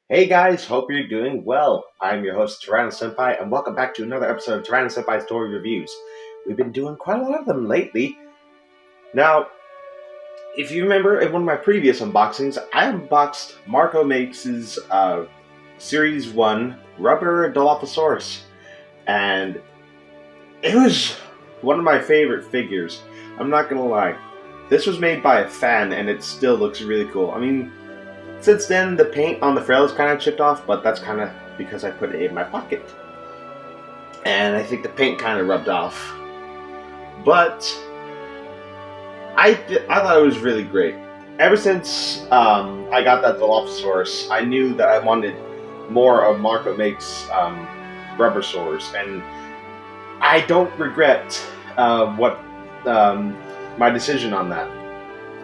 Hey guys, hope you're doing well. I'm your host, Tyranno Senpai, and welcome back to another episode of Tyranno Senpai Story Reviews. We've been doing quite a lot of them lately. Now, if you remember in one of my previous unboxings, I unboxed Marco Makes' Series 1 Rubber Dilophosaurus, and it was one of my favorite figures. I'm not gonna lie. This was made by a fan, and it still looks really cool. I mean, since then, the paint on the frail is kind of chipped off, but that's kind of because I put it in my pocket. And I think the paint kind of rubbed off. But I thought it was really great. Ever since I got that Velociraptor, I knew that I wanted more of Marco Makes RubberSaurs, and I don't regret my decision on that.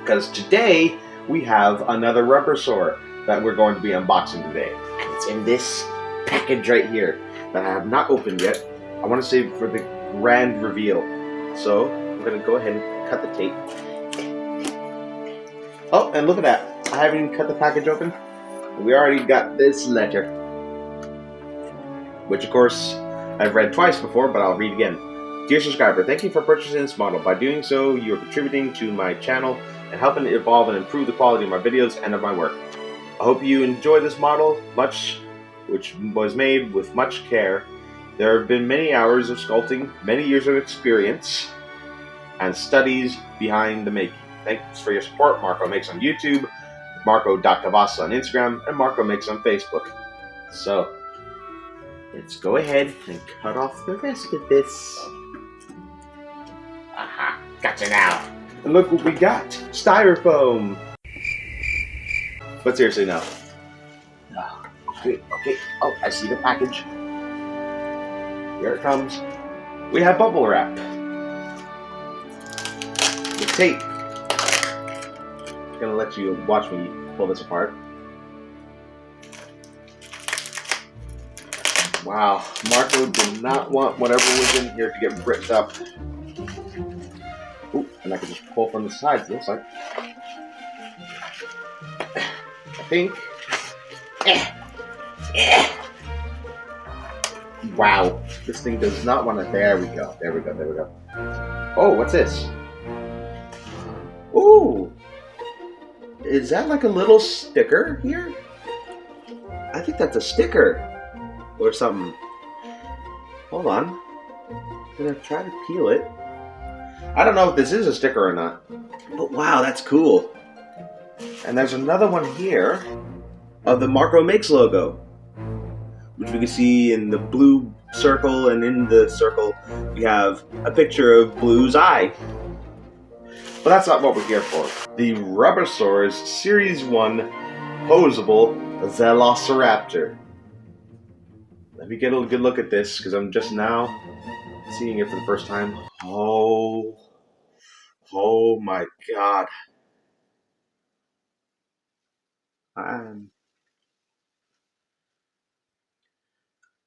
Because today we have another RubberSaur that we're going to be unboxing today. And it's in this package right here that I have not opened yet. I want to save it for the grand reveal. So I'm going to go ahead and cut the tape. Oh, and look at that. I haven't even cut the package open. We already got this letter. Which of course I've read twice before, but I'll read again. Dear subscriber, thank you for purchasing this model. By doing so, you are contributing to my channel and helping to evolve and improve the quality of my videos and of my work. I hope you enjoy this model, which was made with much care. There have been many hours of sculpting, many years of experience, and studies behind the making. Thanks for your support. Marco Makes on YouTube, Marco.Cavassa on Instagram, and Marco Makes on Facebook. So, let's go ahead and cut off the rest of this. Aha, gotcha now. And look what we got! Styrofoam! But seriously, no. Okay. Oh, I see the package. Here it comes. We have bubble wrap. The tape. I'm gonna let you watch me pull this apart. Wow, Marco did not want whatever was in here to get ripped up. Ooh, and I can just pull from the sides, it looks like. I think. Wow, this thing does not want to. There we go. Oh, what's this? Ooh! Is that like a little sticker here? I think that's a sticker. Or something. Hold on. I'm gonna try to peel it. I don't know if this is a sticker or not. But wow, that's cool. And there's another one here of the Marco Makes logo, which we can see in the blue circle, and in the circle we have a picture of Blue's eye. But that's not what we're here for. The RubberSaurs Series 1 Posable Velociraptor. Let me get a good look at this, because I'm just now seeing it for the first time. Oh my god. I'm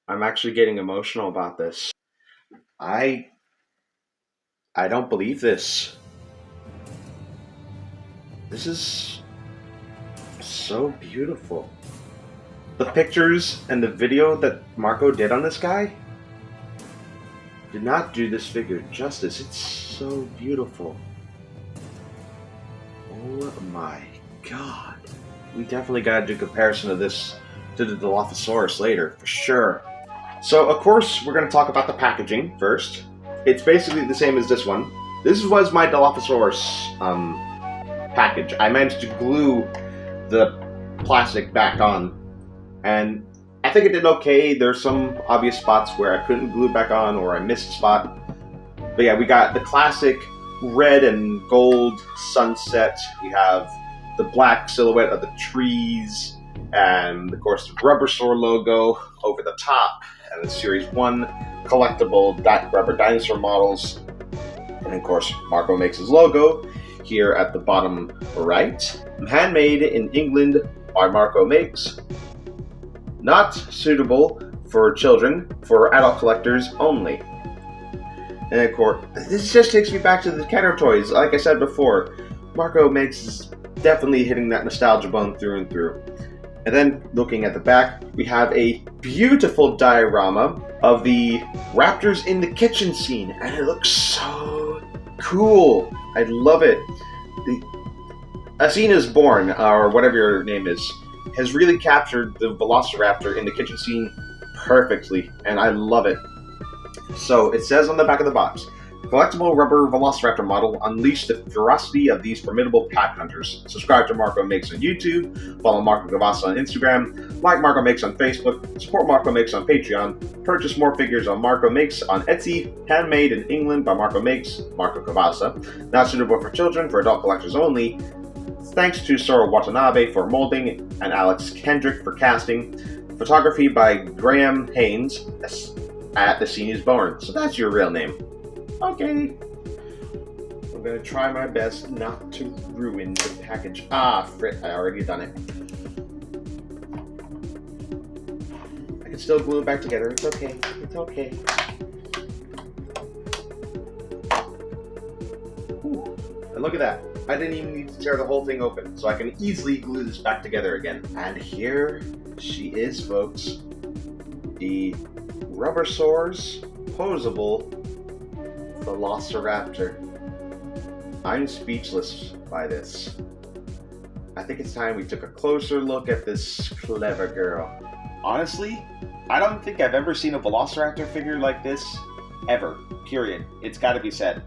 actually getting emotional about this. I don't believe this. This is so beautiful. The pictures and the video that Marco did on this guy did not do this figure justice. It's so beautiful. Oh my god. We definitely gotta do a comparison of this to the Dilophosaurus later, for sure. So, of course, we're gonna talk about the packaging first. It's basically the same as this one. This was my Dilophosaurus package. I managed to glue the plastic back on, and I think it did okay. There's some obvious spots where I couldn't glue it back on, or I missed a spot. But yeah, we got the classic red and gold sunset. We have the black silhouette of the trees, and of course the RubberSaur logo over the top, and the Series 1 collectible rubber dinosaur models. And of course, Marco Makes his logo here at the bottom right. Handmade in England by Marco Makes. Not suitable for children, for adult collectors only. And of course, this just takes me back to the Kenner toys. Like I said before, Marco Makes is definitely hitting that nostalgia bone through and through. And then looking at the back, we have a beautiful diorama of the raptors in the kitchen scene, and it looks so cool. I love it. Asina's Born, or whatever your name is, has really captured the Velociraptor in the kitchen scene perfectly, and I love it. So it says on the back of the box, collectible rubber Velociraptor model, unleash the ferocity of these formidable pack hunters. Subscribe to Marco Makes on YouTube, follow Marco Gavassa on Instagram, like Marco Makes on Facebook, support Marco Makes on Patreon, purchase more figures on Marco Makes on Etsy, handmade in England by Marco Makes, Marco Gavassa, not suitable for children, for adult collectors only. Thanks to Sora Watanabe for molding and Alex Kendrick for casting. Photography by Graham Haynes at The Scene Is Born. So that's your real name. Okay. I'm going to try my best not to ruin the package. Ah, frick, I already done it. I can still glue it back together. It's okay. It's okay. Ooh. And look at that. I didn't even need to tear the whole thing open, so I can easily glue this back together again. And here she is, folks. The RubberSaurs Posable Velociraptor. I'm speechless by this. I think it's time we took a closer look at this clever girl. Honestly, I don't think I've ever seen a Velociraptor figure like this, ever. Period. It's gotta be said.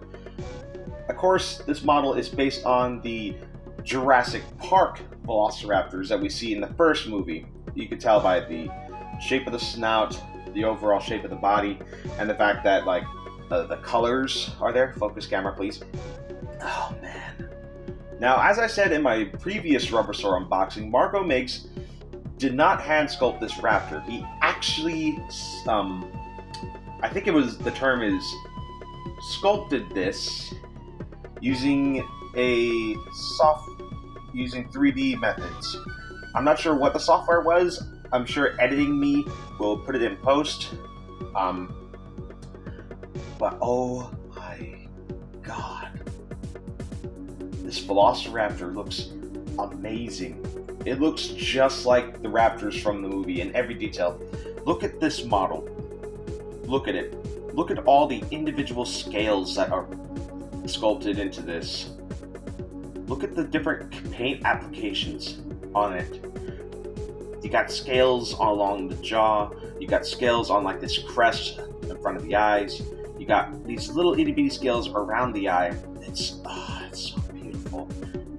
Of course, this model is based on the Jurassic Park Velociraptors that we see in the first movie. You can tell by the shape of the snout, the overall shape of the body, and the fact that, like, the colors are there. Focus camera, please. Oh, man. Now, as I said in my previous RubberSaur unboxing, Marco Makes did not hand sculpt this raptor. He actually, I think the term is sculpted this using using 3D methods. I'm not sure what the software was. I'm sure editing me will put it in post. But oh my god. This Velociraptor looks amazing. It looks just like the raptors from the movie in every detail. Look at this model. Look at it. Look at all the individual scales that are sculpted into this. Look at the different paint applications on it. You got scales along the jaw. You got scales on like this crest in front of the eyes. You got these little itty bitty scales around the eye. It's so beautiful.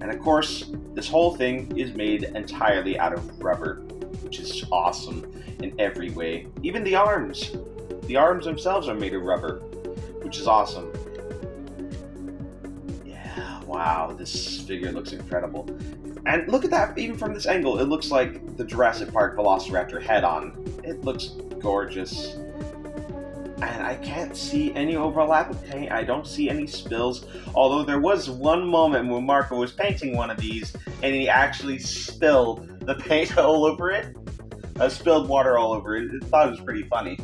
And of course, this whole thing is made entirely out of rubber, which is awesome in every way. Even the arms. The arms themselves are made of rubber, which is awesome. Yeah, wow, this figure looks incredible. And look at that, even from this angle, it looks like the Jurassic Park Velociraptor head-on. It looks gorgeous. And I can't see any overlap with paint. I don't see any spills. Although there was one moment when Marco was painting one of these and he actually spilled the paint all over it. Spilled water all over it. I thought it was pretty funny.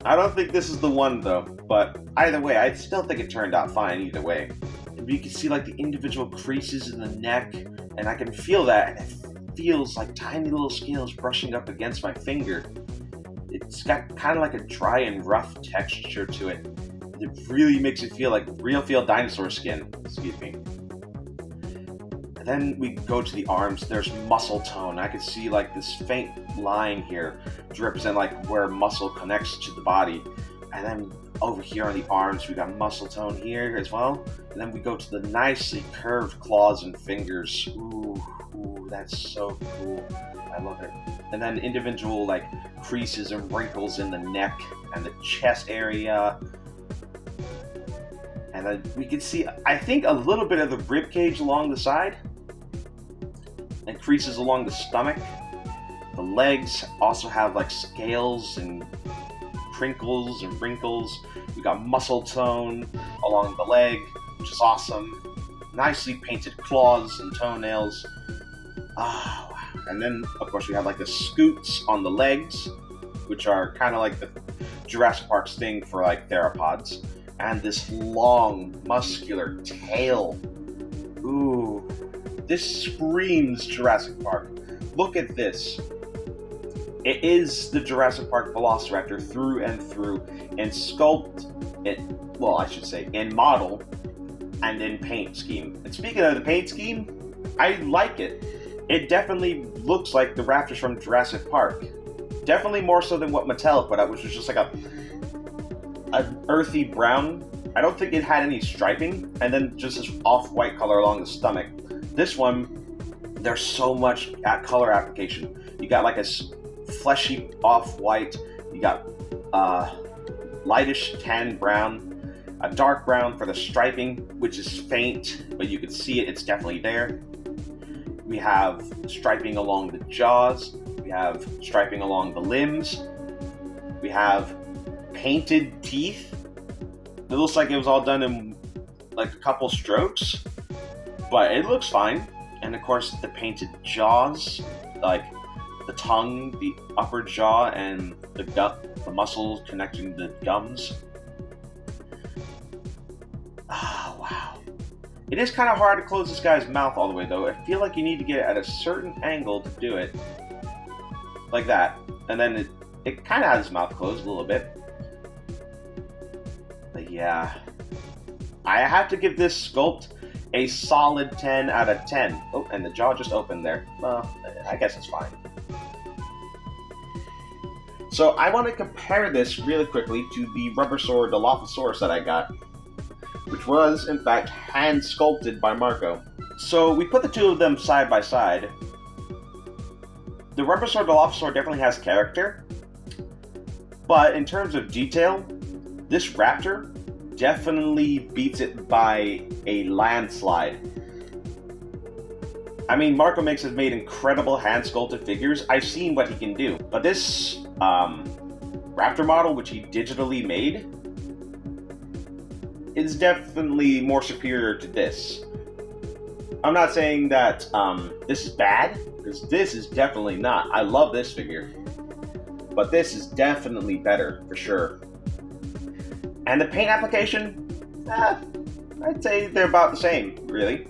I don't think this is the one though, but either way, I still think it turned out fine either way. You can see like the individual creases in the neck, and I can feel that, and it feels like tiny little scales brushing up against my finger. It's got kind of like a dry and rough texture to it. It really makes it feel like real dinosaur skin. Excuse me. And then we go to the arms. There's muscle tone. I can see like this faint line here to represent like where muscle connects to the body. And then over here on the arms, we got muscle tone here as well. And then we go to the nicely curved claws and fingers. Ooh, that's so cool. I love it. And then individual like creases and wrinkles in the neck and the chest area. And then we can see, I think, a little bit of the rib cage along the side. And creases along the stomach. The legs also have like scales and crinkles and wrinkles. We got muscle tone along the leg, which is awesome. Nicely painted claws and toenails. Oh, wow. And then, of course, we have like the scoots on the legs, which are kind of like the Jurassic Park sting for like theropods. And this long, muscular tail. Ooh, This screams Jurassic Park. Look at this. It is the Jurassic Park Velociraptor through and through, in sculpt, well, I should say, in model, and in paint scheme. And speaking of the paint scheme, I like it. It definitely looks like the raptors from Jurassic Park. Definitely more so than what Mattel put out, which was just like an earthy brown. I don't think it had any striping, and then just this off-white color along the stomach. This one, there's so much color application. You got like a fleshy off-white, you got lightish tan brown, a dark brown for the striping, which is faint, but you can see it, it's definitely there. We have striping along the jaws, we have striping along the limbs, we have painted teeth. It looks like it was all done in like a couple strokes, but it looks fine. And of course the painted jaws, like the tongue, the upper jaw, and the muscles connecting the gums. Oh, wow. It is kind of hard to close this guy's mouth all the way, though. I feel like you need to get it at a certain angle to do it. Like that. And then it kind of has his mouth closed a little bit. But yeah. I have to give this sculpt a solid 10 out of 10. Oh, and the jaw just opened there. Well, I guess it's fine. So I want to compare this really quickly to the RubberSaurs Dilophosaurus that I got, which was, in fact, hand sculpted by Marco. So we put the two of them side by side. The RubberSaurs Dilophosaurus definitely has character, but in terms of detail, this raptor definitely beats it by a landslide. I mean, Marco has made incredible hand-sculpted figures. I've seen what he can do. But this raptor model, which he digitally made, is definitely more superior to this. I'm not saying that this is bad, because this is definitely not. I love this figure. But this is definitely better, for sure. And the paint application, I'd say they're about the same, really.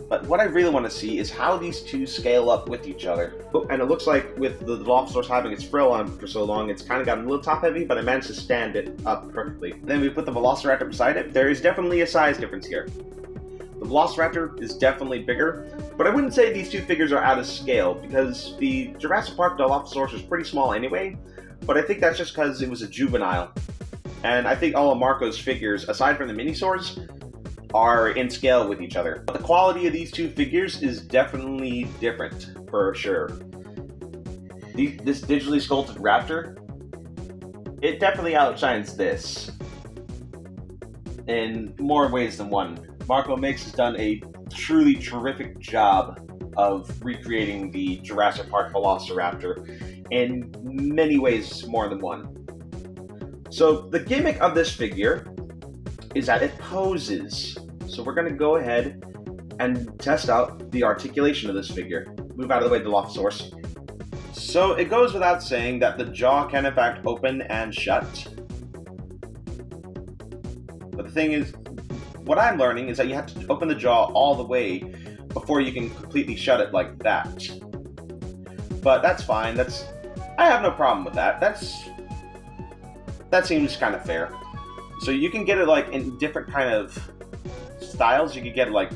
But what I really want to see is how these two scale up with each other. Oh, and it looks like with the Dilophosaurus having its frill on for so long, it's kind of gotten a little top heavy, but I managed to stand it up perfectly. Then we put the Velociraptor beside it. There is definitely a size difference here. The Velociraptor is definitely bigger, but I wouldn't say these two figures are out of scale, because the Jurassic Park Dilophosaurus was pretty small anyway, but I think that's just because it was a juvenile. And I think all of Marco's figures, aside from the Minisaurs, are in scale with each other. But the quality of these two figures is definitely different, for sure. This digitally sculpted raptor, it definitely outshines this in more ways than one. Marco has done a truly terrific job of recreating the Jurassic Park Velociraptor in many ways more than one. So the gimmick of this figure is that it poses. So we're going to go ahead and test out the articulation of this figure. Move out of the way, Dilophosaurus. So it goes without saying that the jaw can in fact open and shut. But the thing is, what I'm learning is that you have to open the jaw all the way before you can completely shut it like that. But that's fine. I have no problem with that. That seems kind of fair. So you can get it like in different kind of styles. You can get it like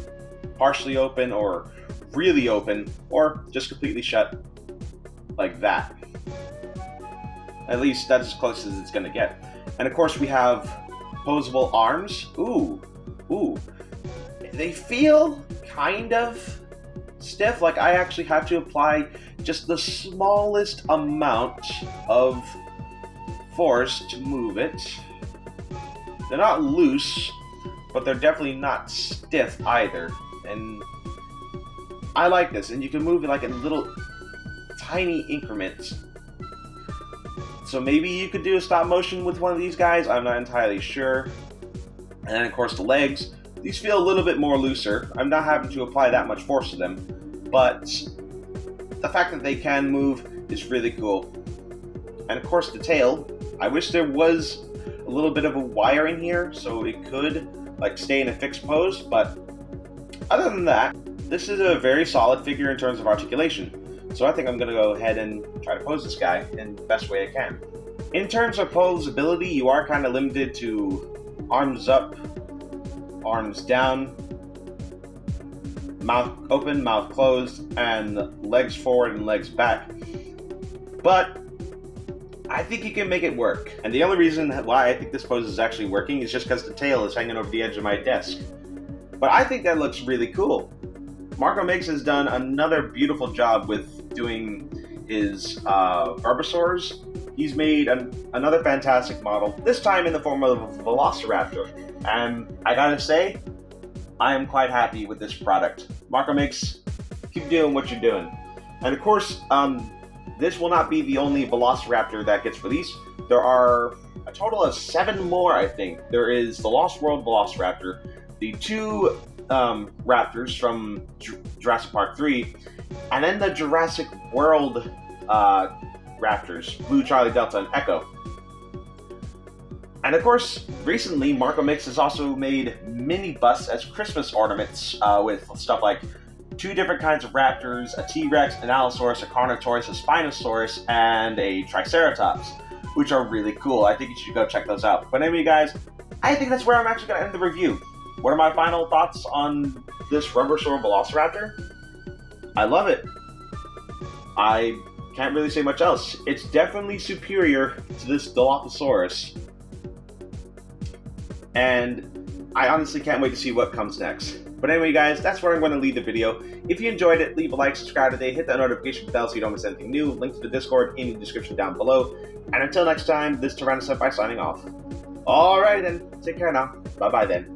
partially open or really open or just completely shut like that. At least that's as close as it's going to get. And of course we have posable arms. Ooh. They feel kind of stiff. Like I actually have to apply just the smallest amount of force to move it. They're not loose, but they're definitely not stiff either. And I like this. And you can move it like in little tiny increments. So maybe you could do a stop motion with one of these guys. I'm not entirely sure. And then of course the legs. These feel a little bit more looser. I'm not having to apply that much force to them. But the fact that they can move is really cool. And of course the tail. I wish there was a little bit of a wiring here so it could like stay in a fixed pose, but Other than that, this is a very solid figure in terms of articulation. So I think I'm going to go ahead and try to pose this guy in the best way I can. In terms of posability, you are kind of limited to arms up, arms down, mouth open, mouth closed, and legs forward and legs back. But I think you can make it work. And the only reason why I think this pose is actually working is just because the tail is hanging over the edge of my desk. But I think that looks really cool. Marco Mix has done another beautiful job with doing his RubberSaurs. He's made another fantastic model, this time in the form of a Velociraptor. And I gotta say, I am quite happy with this product. Marco Mix, keep doing what you're doing. And of course, this will not be the only Velociraptor that gets released. There are a total of 7 more, I think. There is the Lost World Velociraptor, the 2 raptors from Jurassic Park 3, and then the Jurassic World raptors, Blue, Charlie, Delta, and Echo. And of course, recently, Marco Mix has also made mini busts as Christmas ornaments with stuff like 2 different kinds of raptors, a T-Rex, an Allosaurus, a Carnotaurus, a Spinosaurus, and a Triceratops, which are really cool. I think you should go check those out. But anyway, guys, I think that's where I'm actually going to end the review. What are my final thoughts on this RubberSaurs Velociraptor? I love it. I can't really say much else. It's definitely superior to this Dilophosaurus. And I honestly can't wait to see what comes next. But anyway, guys, that's where I'm going to leave the video. If you enjoyed it, leave a like, subscribe today, hit that notification bell so you don't miss anything new. Link to the Discord in the description down below. And until next time, this is Tyrannosaurus signing off. Alright then, take care now. Bye-bye then.